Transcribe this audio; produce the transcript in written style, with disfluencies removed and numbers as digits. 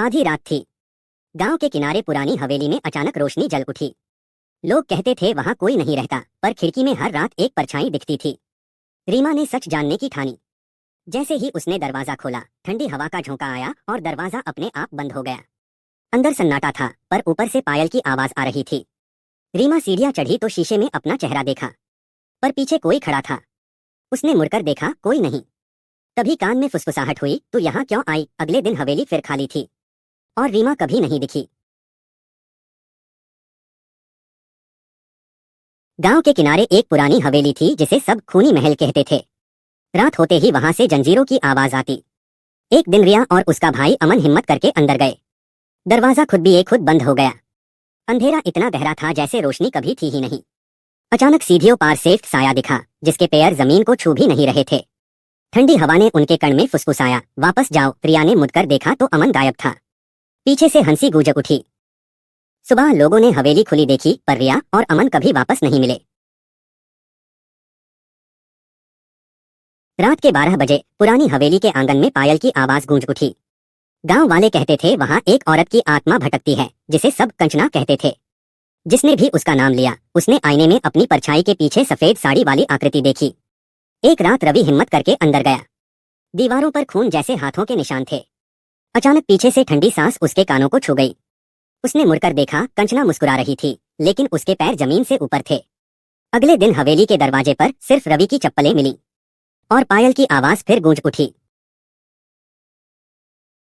आधी रात थी। गांव के किनारे पुरानी हवेली में अचानक रोशनी जल उठी। लोग कहते थे वहां कोई नहीं रहता, पर खिड़की में हर रात एक परछाई दिखती थी। रीमा ने सच जानने की ठानी। जैसे ही उसने दरवाजा खोला, ठंडी हवा का झोंका आया और दरवाजा अपने आप बंद हो गया। अंदर सन्नाटा था, पर ऊपर से पायल की आवाज आ रही थी। रीमा सीढ़ियां चढ़ी तो शीशे में अपना चेहरा देखा, पर पीछे कोई खड़ा था। उसने मुड़कर देखा, कोई नहीं। तभी कान में फुसफुसाहट हुई, तू यहाँ क्यों आई? अगले दिन हवेली फिर खाली थी और रीमा कभी नहीं दिखी। गांव के किनारे एक पुरानी हवेली थी जिसे सब खूनी महल कहते थे। रात होते ही वहां से जंजीरों की आवाज आती। एक दिन रिया और उसका भाई अमन हिम्मत करके अंदर गए। दरवाजा खुद भी एक खुद बंद हो गया। अंधेरा इतना गहरा था जैसे रोशनी कभी थी ही नहीं। अचानक सीढ़ियों पार से एक साया दिखा, जिसके पैर जमीन को छू भी नहीं रहे थे। ठंडी हवा ने उनके कण में फुसफुसाया, वापस जाओ। रिया ने मुड़कर देखा तो अमन गायब था। पीछे से हंसी गूंज उठी। सुबह लोगों ने हवेली खुली देखी, पर रिया और अमन कभी वापस नहीं मिले। रात के 12 बजे पुरानी हवेली के आंगन में पायल की आवाज गूंज उठी। गांव वाले कहते थे वहां एक औरत की आत्मा भटकती है, जिसे सब कंचना कहते थे। जिसने भी उसका नाम लिया, उसने आईने में अपनी परछाई के पीछे सफेद साड़ी वाली आकृति देखी। एक रात रवि हिम्मत करके अंदर गया। दीवारों पर खून जैसे हाथों के निशान थे। अचानक पीछे से ठंडी सांस उसके कानों को छू गई। उसने मुड़कर देखा, कंचना मुस्कुरा रही थी, लेकिन उसके पैर जमीन से ऊपर थे। अगले दिन हवेली के दरवाजे पर सिर्फ रवि की चप्पलें मिली और पायल की आवाज फिर गूंज उठी।